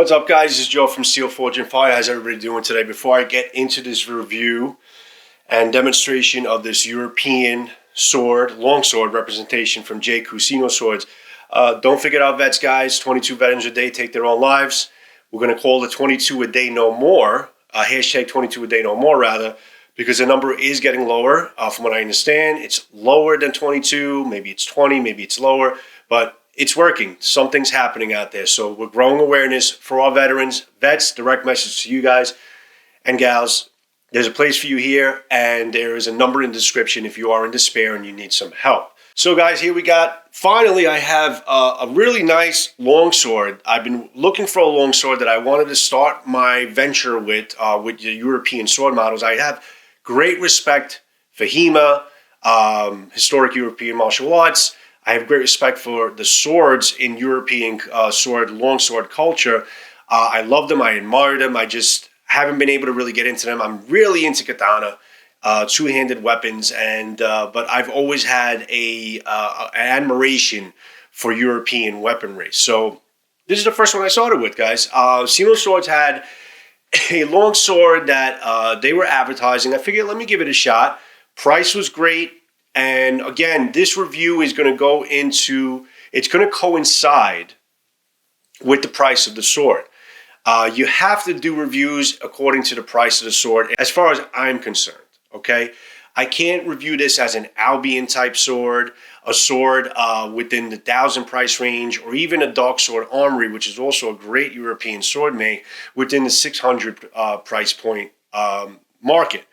What's up, guys? This is Joe from Steel Forge and Fire. How's everybody doing today? Before I get into this review and demonstration of this European sword, longsword representation from J.Crew Sinoswords, don't forget our vets, guys. 22 veterans a day take their own lives. We're going to call it 22 a day no more, hashtag 22 a day no more, rather, because the number is getting lower. From what I understand, it's lower than 22. Maybe it's 20, maybe it's lower, but it's working. Something's happening out there. So we're growing awareness for our veterans. Vets, direct message to you guys and gals. There's a place for you here, and there is a number in the description if you are in despair and you need some help. So guys, here we got, finally I have a really nice longsword. I've been looking for a longsword that I wanted to start my venture with the European sword models. I have great respect for HEMA, historic European martial arts. I have great respect for the swords in European longsword culture. I love them. I admire them. I just haven't been able to really get into them. I'm really into katana, two-handed weapons, and but I've always had an admiration for European weaponry. So this is the first one I started with, guys. Sinoswords had a longsword that they were advertising. I figured, let me give it a shot. Price was great. And again, this review is going to go into, it's going to coincide with the price of the sword. You have to do reviews according to the price of the sword, as far as I'm concerned, okay? I can't review this as an Albion type sword, a sword within the 1,000 price range, or even a Dark Sword Armory, which is also a great European sword make, within the 600 price point market.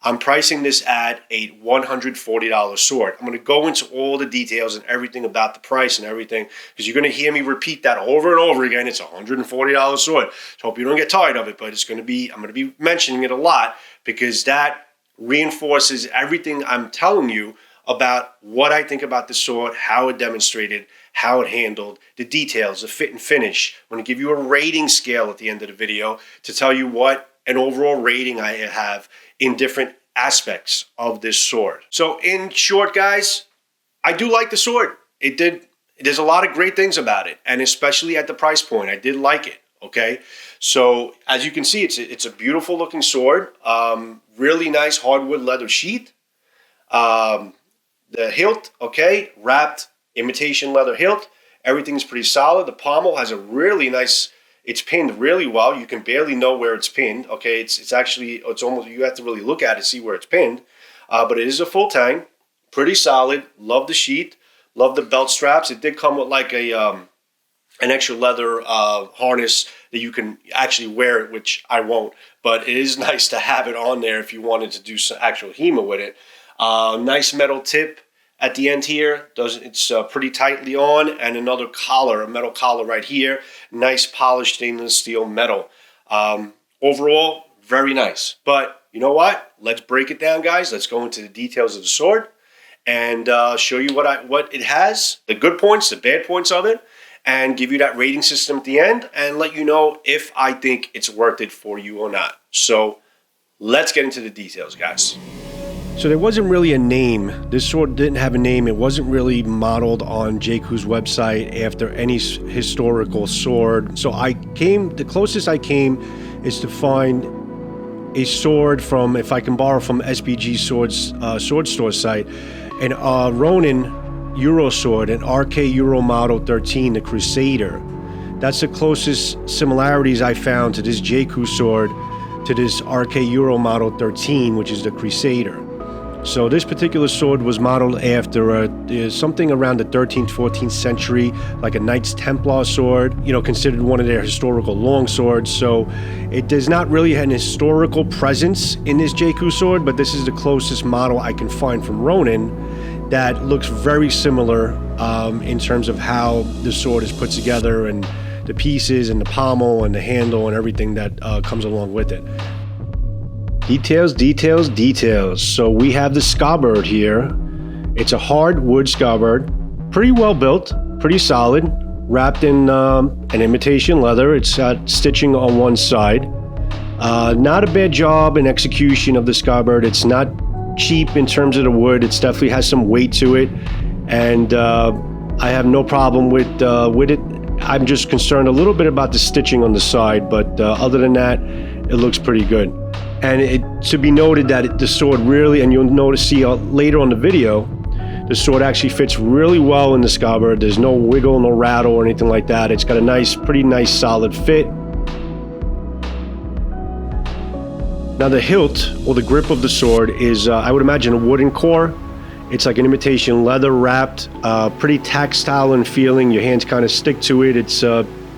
I'm pricing this at a $140 sword. I'm going to go into all the details and everything about the price and everything, because you're going to hear me repeat that over and over again. It's a $140 sword. So hope you don't get tired of it, but it's going to be, I'm going to be mentioning it a lot, because that reinforces everything I'm telling you about what I think about the sword, how it demonstrated, how it handled, the details, the fit and finish. I'm going to give you a rating scale at the end of the video to tell you what an overall rating I have in different aspects of this sword. So in short, guys, I do like the sword. There's a lot of great things about it, and especially at the price point, I did like it, okay? So as you can see, it's a beautiful looking sword. Really nice hardwood leather sheath. The hilt, okay, wrapped imitation leather hilt. Everything's pretty solid. The pommel has a really nice, it's pinned really well. You can barely know where it's pinned. Okay, it's almost, you have to really look at it to see where it's pinned. But it is a full tang, pretty solid. Love the sheath, love the belt straps. It did come with like an extra leather harness that you can actually wear it, which I won't. But it is nice to have it on there if you wanted to do some actual HEMA with it. Nice metal tip at the end here. It's pretty tightly on, and another collar, a metal collar right here. Nice polished stainless steel metal. Overall, very nice. But you know what? Let's break it down, guys. Let's go into the details of the sword and show you what it has, the good points, the bad points of it, and give you that rating system at the end and let you know if I think it's worth it for you or not. So let's get into the details, guys. So there wasn't really a name. This sword didn't have a name. It wasn't really modeled on J.Crew's website after any historical sword. So the closest I came is to find a sword from, if I can borrow from SBG Swords sword store site, an Ronin Euro sword, an RK Euro Model 13, the Crusader. That's the closest similarities I found to this J.Crew sword, to this RK Euro Model 13, which is the Crusader. So this particular sword was modeled after something around the 13th, 14th century, like a Knights Templar sword, considered one of their historical long swords. So it does not really have an historical presence in this J.Crew sword, but this is the closest model I can find from Ronin that looks very similar in terms of how the sword is put together, and the pieces and the pommel and the handle and everything that comes along with it. Details, details, details. So we have the scabbard here. It's a hardwood scabbard, pretty well built, pretty solid, wrapped in an imitation leather. It's got stitching on one side. Not a bad job in execution of the scabbard. It's not cheap in terms of the wood. It definitely has some weight to it, and I have no problem with it I'm just concerned a little bit about the stitching on the side, but other than that, it looks pretty good. And it to be noted that the sword really, and you'll see later on the video, the sword actually fits really well in the scabbard. There's no wiggle, no rattle or anything like that. It's got a pretty nice solid fit. Now the hilt, or the grip of the sword, is I would imagine a wooden core. It's like an imitation leather wrapped, pretty tactile in feeling. Your hands kind of stick to it. It's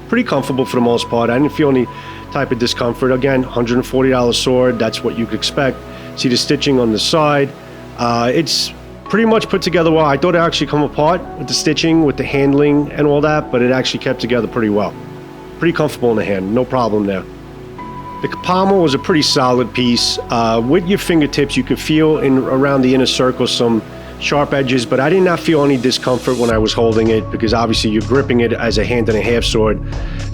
pretty comfortable for the most part. I didn't feel any type of discomfort. Again, $140 sword, that's what you could expect. See the stitching on the side. It's pretty much put together well. I thought it actually come apart with the stitching, with the handling and all that, but it actually kept together pretty well. Pretty comfortable in the hand, no problem there. The pommel was a pretty solid piece. With your fingertips, you could feel around the inner circle some sharp edges, but I did not feel any discomfort when I was holding it, because obviously you're gripping it as a hand-and-a-half sword.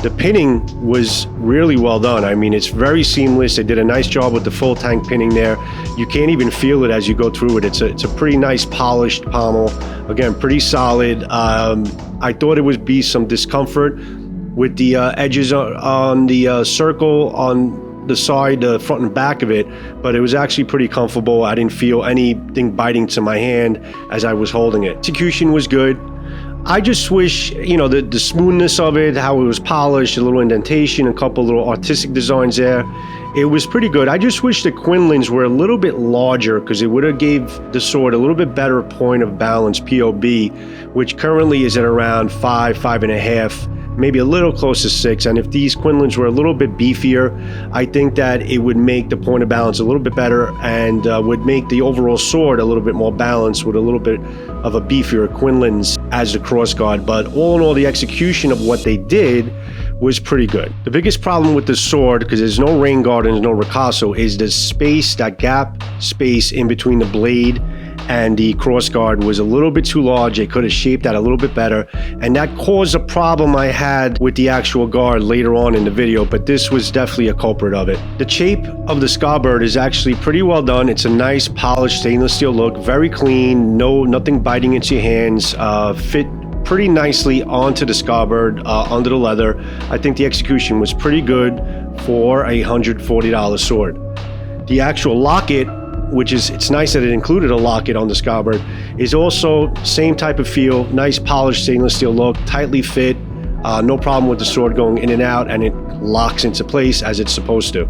The pinning was really well done. I mean, it's very seamless. They did a nice job with the full tank pinning there. You can't even feel it as you go through it. It's a pretty nice polished pommel. Again, pretty solid. I thought it would be some discomfort with the edges on the circle on the side, the front and back of it, but it was actually pretty comfortable. I didn't feel anything biting to my hand as I was holding it. Execution was good. I just wish, you know, the smoothness of it, how it was polished, a little indentation, a couple little artistic designs there. It was pretty good. I just wish the quinlins were a little bit larger, because it would have gave the sword a little bit better point of balance, POB, which currently is at around 5.5, maybe a little close to 6. And if these quinlins were a little bit beefier, I think that it would make the point of balance a little bit better, and would make the overall sword a little bit more balanced with a little bit of a beefier quinlins as the crossguard. But all in all, the execution of what they did was pretty good. The biggest problem with the sword, because there's no rain guard and there's no ricasso, is the space, that gap space in between the blade and the crossguard was a little bit too large. They could have shaped that a little bit better, and that caused a problem I had with the actual guard later on in the video, but this was definitely a culprit of it. The shape of the scabbard is actually pretty well done. It's a nice polished stainless steel look, very clean, nothing biting into your hands, fit pretty nicely onto the scabbard, under the leather. I think the execution was pretty good for a $140 sword. The actual locket, which is, it's nice that it included a locket on the scabbard, is also same type of feel, nice polished stainless steel look, tightly fit, no problem with the sword going in and out, and it locks into place as it's supposed to.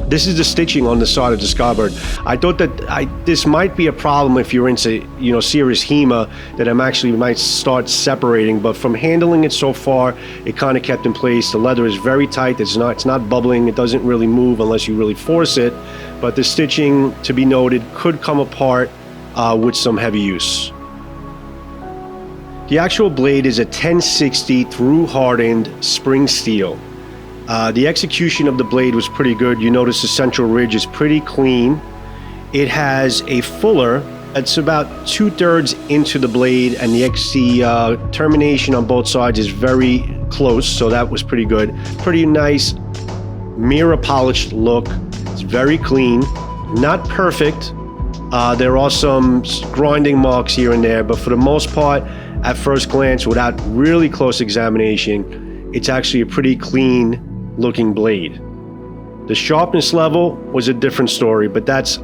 This is the stitching on the side of the scabbard. I thought that this might be a problem if you're into, you know, serious HEMA, that I'm actually might start separating, but from handling it so far, it kind of kept in place. The leather is very tight. It's not bubbling. It doesn't really move unless you really force it. But the stitching, to be noted, could come apart with some heavy use. The actual blade is a 1060 through hardened spring steel. The execution of the blade was pretty good. You notice the central ridge is pretty clean. It has a fuller, it's about 2/3 into the blade, and the termination on both sides is very close, so that was pretty good. Pretty nice mirror polished look. It's very clean, not perfect. There are some grinding marks here and there, but for the most part, at first glance, without really close examination, it's actually a pretty clean looking blade. The sharpness level was a different story, but that's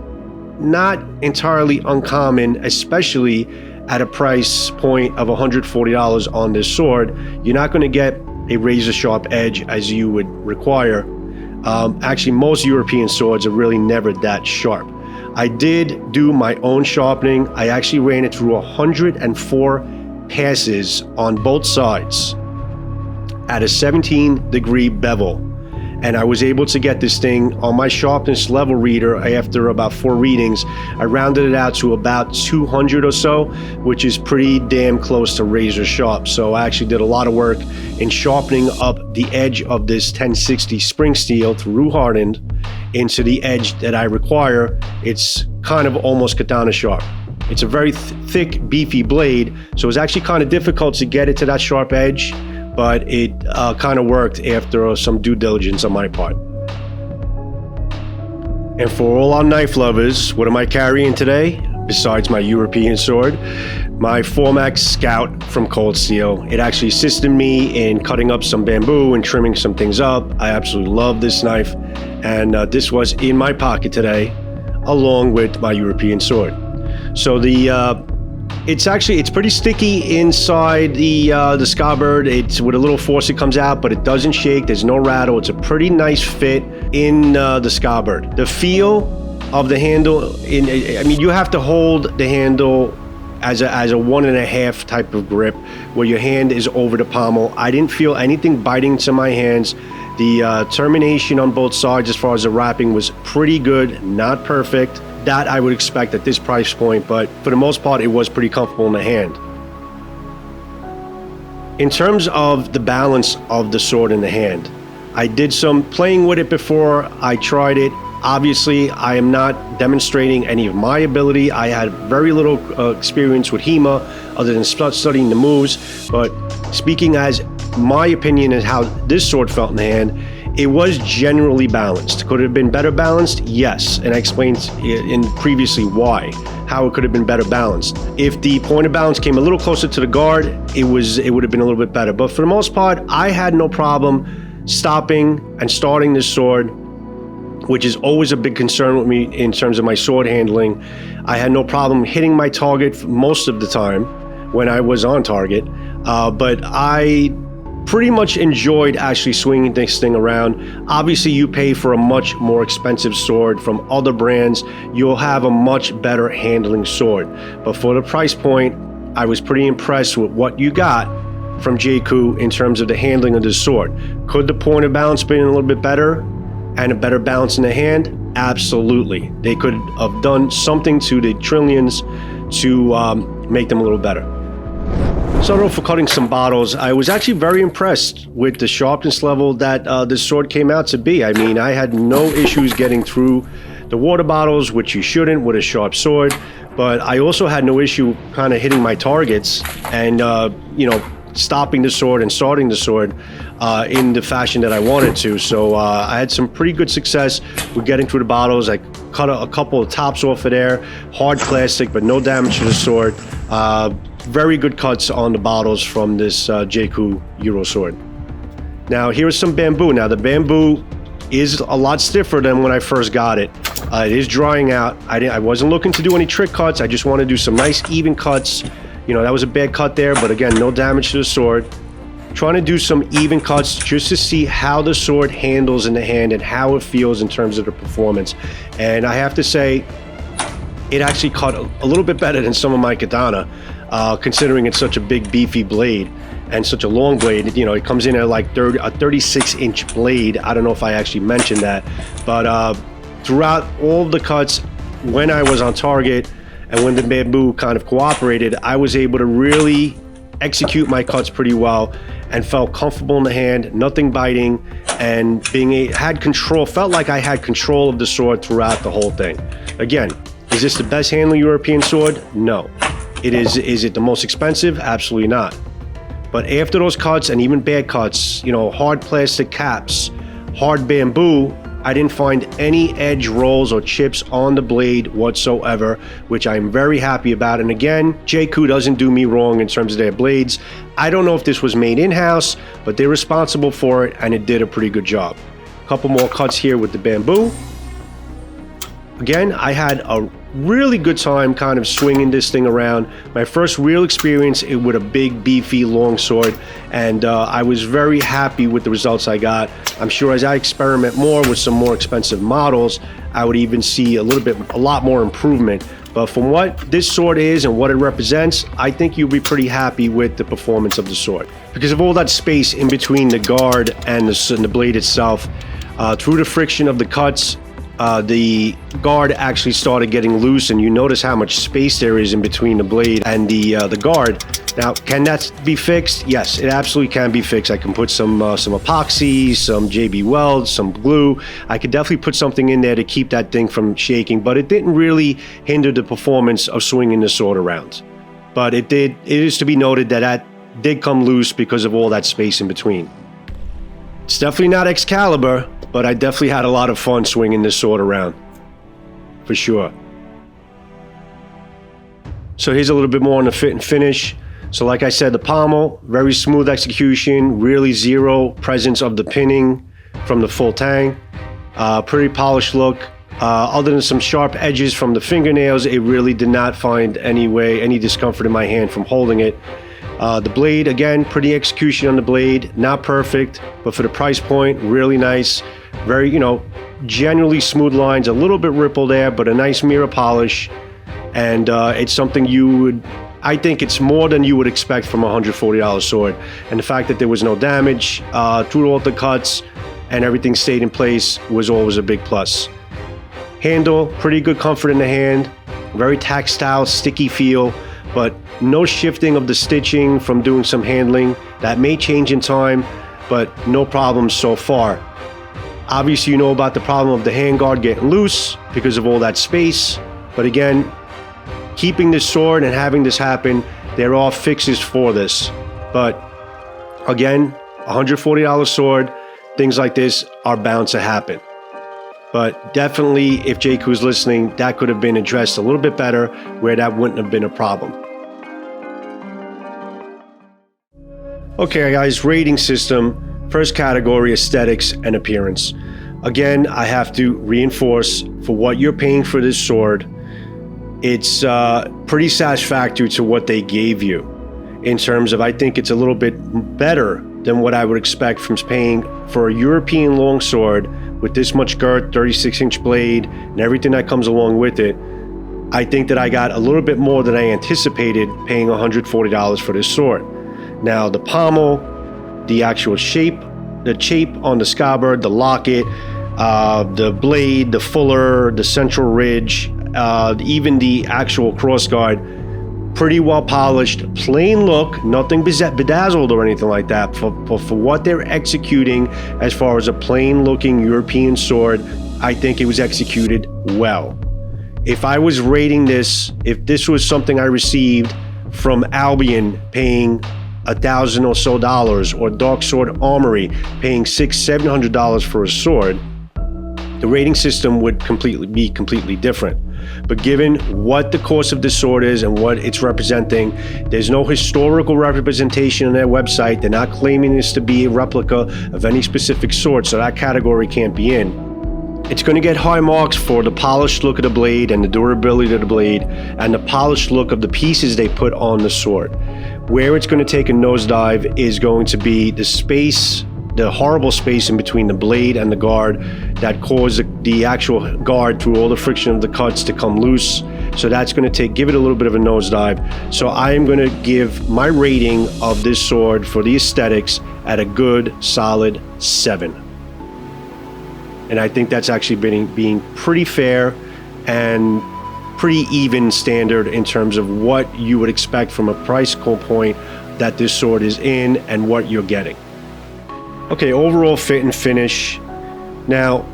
not entirely uncommon, especially at a price point of $140 on this sword. You're not going to get a razor sharp edge as you would require. Actually, most European swords are really never that sharp. I did do my own sharpening. I actually ran it through 104 passes on both sides at a 17-degree bevel, and I was able to get this thing on my sharpness level reader. After about 4 readings, I rounded it out to about 200 or so, which is pretty damn close to razor sharp. So I actually did a lot of work in sharpening up the edge of this 1060 spring steel through hardened into the edge that I require. It's kind of almost katana sharp. It's a very thick, beefy blade, so it's actually kind of difficult to get it to that sharp edge, but it kind of worked after some due diligence on my part. And for all our knife lovers, what am I carrying today? besides my European sword, my Formax Scout from Cold Steel. It actually assisted me in cutting up some bamboo and trimming some things up. I absolutely love this knife, and this was in my pocket today, along with my European sword. So it's pretty sticky inside the scabbard. It's with a little force it comes out, but it doesn't shake. There's no rattle. It's a pretty nice fit in the scabbard. The feel of the handle, I mean, you have to hold the handle as a 1.5 type of grip, where your hand is over the pommel. I didn't feel anything biting to my hands. The termination on both sides as far as the wrapping was pretty good, not perfect. That I would expect at this price point, but for the most part, it was pretty comfortable in the hand. In terms of the balance of the sword in the hand, I did some playing with it before I tried it. Obviously, I am not demonstrating any of my ability. I had very little experience with HEMA other than studying the moves, but speaking as my opinion is how this sword felt in the hand, it was generally balanced. Could it have been better balanced? Yes, and I explained in previously why, how it could have been better balanced. If the point of balance came a little closer to the guard, it would have been a little bit better. But for the most part, I had no problem stopping and starting this sword, which is always a big concern with me in terms of my sword handling. I had no problem hitting my target most of the time when I was on target, but I pretty much enjoyed actually swinging this thing around. Obviously, you pay for a much more expensive sword from other brands. You'll have a much better handling sword. But for the price point, I was pretty impressed with what you got from Jaku in terms of the handling of this sword. Could the point of balance been a little bit better and a better balance in the hand? Absolutely. They could have done something to the trillions to make them a little better. So for cutting some bottles, I was actually very impressed with the sharpness level that this sword came out to be. I mean, I had no issues getting through the water bottles, which you shouldn't with a sharp sword, but I also had no issue kind of hitting my targets and, stopping the sword and starting the sword in the fashion that I wanted to. So I had some pretty good success with getting through the bottles. I cut a couple of tops off of there, hard plastic, but no damage to the sword. Very good cuts on the bottles from this Jaku Euro sword. Now here's some bamboo. Now the bamboo is a lot stiffer than when I first got it. It is drying out. I wasn't looking to do any trick cuts. I just want to do some nice even cuts. You know, that was a bad cut there, but again, no damage to the sword. Trying to do some even cuts just to see how the sword handles in the hand and how it feels in terms of the performance. And I have to say, it actually cut a little bit better than some of my katana, considering it's such a big beefy blade and such a long blade. You know, it comes in at like a 36-inch blade. I don't know if I actually mentioned that, but throughout all the cuts, when I was on target and when the bamboo kind of cooperated, I was able to really execute my cuts pretty well and felt comfortable in the hand, nothing biting, and felt like I had control of the sword throughout the whole thing. Again, is this the best handling European sword? No. Is it the most expensive? Absolutely not. But after those cuts, and even bad cuts, hard plastic caps, hard bamboo, I didn't find any edge rolls or chips on the blade whatsoever, which I'm very happy about. And again, Jaku doesn't do me wrong in terms of their blades. I don't know if this was made in-house, but they're responsible for it, and it did a pretty good job. A couple more cuts here with the bamboo. Again, I had a really good time kind of swinging this thing around. My first real experience with a big, beefy, long sword, and I was very happy with the results I got. I'm sure as I experiment more with some more expensive models, I would even see a lot more improvement. But from what this sword is and what it represents, I think you'll be pretty happy with the performance of the sword. Because of all that space in between the guard and the blade itself, through the friction of the cuts, the guard actually started getting loose, and you notice how much space there is in between the blade and the guard. Now, can that be fixed? Yes, it absolutely can be fixed. I can put some epoxy, some JB Weld, some glue. I could definitely put something in there to keep that thing from shaking, but it didn't really hinder the performance of swinging the sword around. But it is to be noted that did come loose because of all that space in between. It's definitely not Excalibur, but I definitely had a lot of fun swinging this sword around, for sure. So here's a little bit more on the fit and finish. So like I said, the pommel, very smooth execution, really zero presence of the pinning from the full tang. Pretty polished look. Other than some sharp edges from the fingernails, it really did not find any discomfort in my hand from holding it. The blade, again, pretty execution on the blade. Not perfect, but for the price point, really nice. Very, generally smooth lines, a little bit rippled there, but a nice mirror polish. And it's something I think it's more than you would expect from a $140 sword. And the fact that there was no damage through all the cuts and everything stayed in place was always a big plus. Handle, pretty good comfort in the hand, very tactile, sticky feel, but no shifting of the stitching from doing some handling. That may change in time, but no problems so far. Obviously, you know about the problem of the handguard getting loose because of all that space, but again, keeping this sword and having this happen, there are fixes for this. But again, $140 sword, things like this are bound to happen. But definitely, if JQ's listening, that could have been addressed a little bit better where that wouldn't have been a problem. Okay guys, rating system. First category, aesthetics and appearance. Again, I have to reinforce, for what you're paying for this sword, it's pretty satisfactory to what they gave you. In terms of, I think it's a little bit better than what I would expect from paying for a European longsword with this much girth, 36-inch blade, and everything that comes along with it. I think that I got a little bit more than I anticipated paying $140 for this sword. Now, the pommel, the actual shape, the shape on the scabbard, the locket, the blade, the fuller, the central ridge, even the actual crossguard, pretty well polished, plain look, nothing bedazzled or anything like that. For what they're executing as far as a plain looking European sword, I think it was executed well. If I was rating this, if this was something I received from Albion paying $1,000 or so, or Dark Sword Armory paying $600-700 for a sword, the rating system would be completely different. But given what the cost of this sword is and what it's representing, there's no historical representation on their website. They're not claiming this to be a replica of any specific sword, so that category can't be in. It's going to get high marks for the polished look of the blade and the durability of the blade and the polished look of the pieces they put on the sword. Where it's going to take a nosedive is going to be the space, the horrible space in between the blade and the guard that caused the actual guard, through all the friction of the cuts, to come loose. So that's going to give it a little bit of a nosedive. So I am going to give my rating of this sword for the aesthetics at a good solid 7. And I think that's actually being pretty fair and pretty even standard in terms of what you would expect from a price point that this sword is in and what you're getting. Okay, overall fit and finish. Now,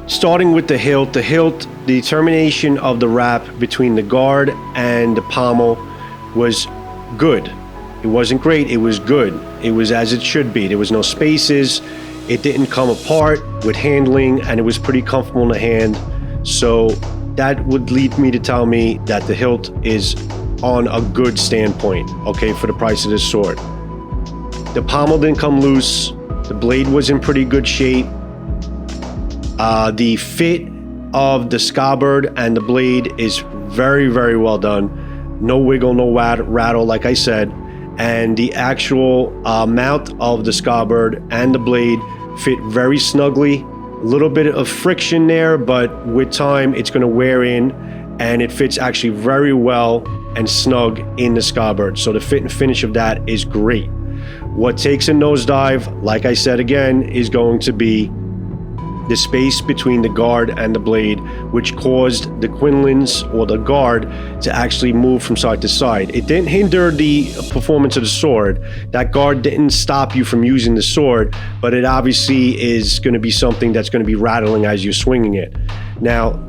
starting with the hilt, the determination of the wrap between the guard and the pommel was good. It wasn't great, it was good. It was as it should be. There was no spaces. It didn't come apart with handling, and it was pretty comfortable in the hand. So that would lead me to tell me that the hilt is on a good standpoint, okay, for the price of this sword. The pommel didn't come loose. The blade was in pretty good shape. The fit of the scabbard and the blade is very, very well done. No wiggle, no rattle, like I said. And the actual mount of the scabbard and the blade fit very snugly. A little bit of friction there, but with time it's going to wear in, and it fits actually very well and snug in the scabbard. So the fit and finish of that is great. What takes a nosedive, like I said again, is going to be the space between the guard and the blade, which caused the quinlins or the guard to actually move from side to side. It didn't hinder the performance of the sword. That guard didn't stop you from using the sword, but it obviously is going to be something that's going to be rattling as you're swinging it. Now,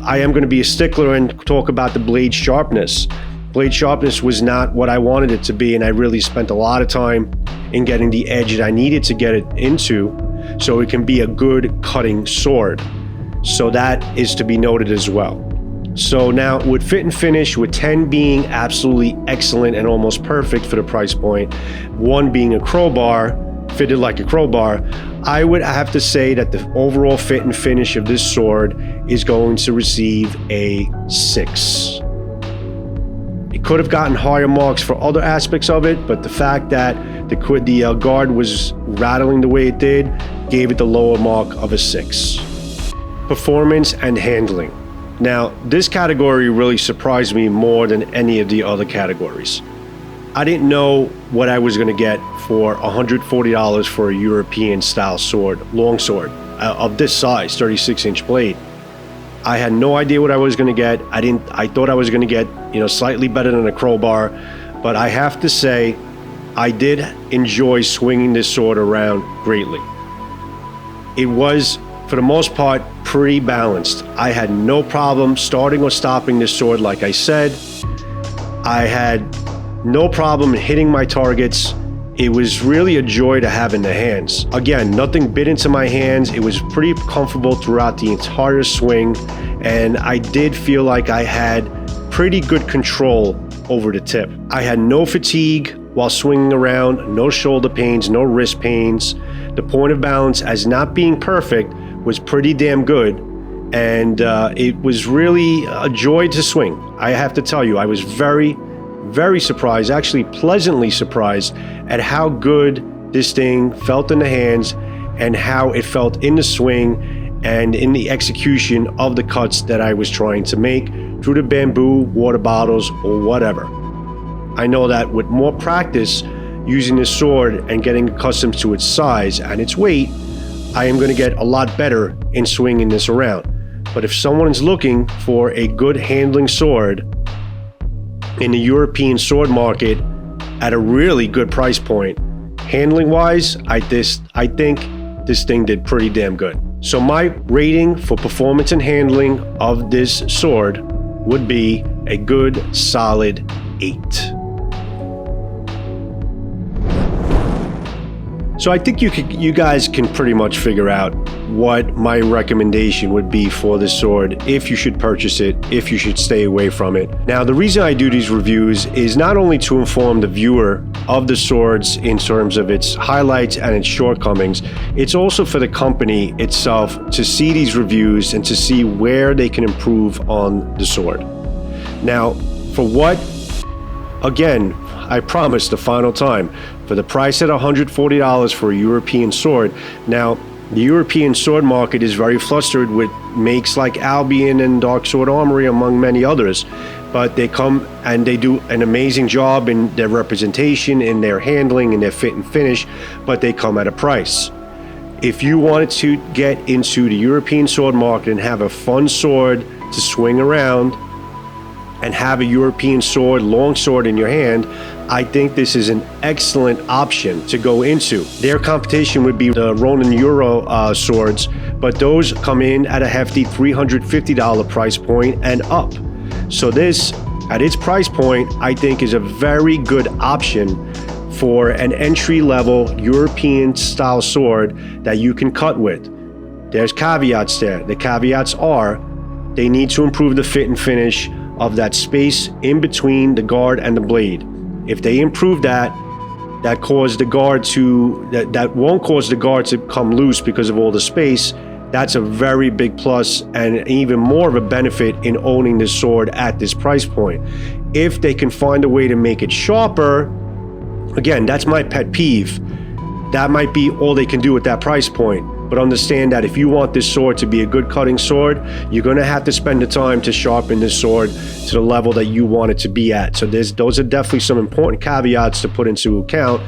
I am going to be a stickler and talk about the blade sharpness. Blade sharpness was not what I wanted it to be, and I really spent a lot of time in getting the edge that I needed to get it into, so it can be a good cutting sword. So that is to be noted as well. So now with fit and finish, with 10 being absolutely excellent and almost perfect for the price point, 1 being a crowbar, fitted like a crowbar, I would have to say that the overall fit and finish of this sword is going to receive a 6. It could have gotten higher marks for other aspects of it, but the fact that the guard was rattling the way it did gave it the lower mark of a 6. Performance and handling. Now, this category really surprised me more than any of the other categories. I didn't know what I was going to get for $140 for a European style sword, long sword, of this size, 36-inch blade. I had no idea what I was going to get. I thought I was going to get, slightly better than a crowbar, but I have to say, I did enjoy swinging this sword around greatly. It was, for the most part, pretty balanced. I had no problem starting or stopping this sword, like I said. I had no problem hitting my targets. It was really a joy to have in the hands. Again, nothing bit into my hands. It was pretty comfortable throughout the entire swing, and I did feel like I had pretty good control over the tip. I had no fatigue while swinging around, no shoulder pains, no wrist pains. The point of balance, as not being perfect, was pretty damn good, and it was really a joy to swing. I have to tell you, I was very, very surprised, actually pleasantly surprised at how good this thing felt in the hands and how it felt in the swing and in the execution of the cuts that I was trying to make through the bamboo, water bottles, or whatever. I know that with more practice using this sword and getting accustomed to its size and its weight, I am going to get a lot better in swinging this around. But if someone's looking for a good handling sword in the European sword market at a really good price point, handling wise, I think this thing did pretty damn good. So my rating for performance and handling of this sword would be a good solid 8. So I think you guys can pretty much figure out what my recommendation would be for this sword, if you should purchase it, if you should stay away from it. Now, the reason I do these reviews is not only to inform the viewer of the swords in terms of its highlights and its shortcomings, it's also for the company itself to see these reviews and to see where they can improve on the sword. Now, for what, again, I promise the final time, for the price at $140 for a European sword. Now, the European sword market is very flustered with makes like Albion and Dark Sword Armory, among many others, but they come and they do an amazing job in their representation, in their handling, in their fit and finish, but they come at a price. If you wanted to get into the European sword market and have a fun sword to swing around and have a European sword, long sword in your hand, I think this is an excellent option to go into. Their competition would be the Ronin Euro swords, but those come in at a hefty $350 price point and up. So this, at its price point, I think is a very good option for an entry-level European style sword that you can cut with. There's caveats there. The caveats are they need to improve the fit and finish of that space in between the guard and the blade. If they improve that won't cause the guard to come loose because of all the space. That's a very big plus and even more of a benefit in owning this sword at this price point. If they can find a way to make it sharper, again, that's my pet peeve. That might be all they can do at that price point. But understand that if you want this sword to be a good cutting sword, you're going to have to spend the time to sharpen this sword to the level that you want it to be at. So those are definitely some important caveats to put into account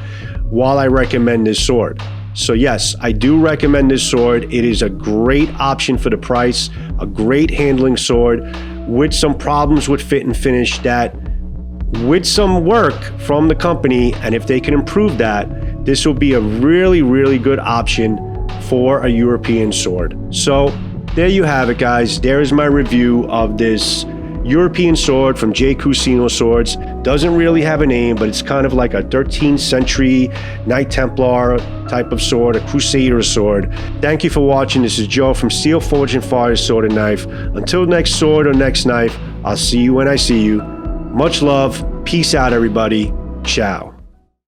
while I recommend this sword. So yes, I do recommend this sword. It is a great option for the price, a great handling sword with some problems with fit and finish that, with some work from the company, and if they can improve that, this will be a really, really good option for a European sword. So there you have it, guys. There is my review of this European sword from J. Sinoswords. Doesn't really have a name, but it's kind of like a 13th century Knight Templar type of sword, a Crusader sword. Thank you for watching. This is Joe from Steel Forged and Fire Sword and Knife. Until next sword or next knife, I'll see you when I see you. Much love. Peace out, everybody. Ciao.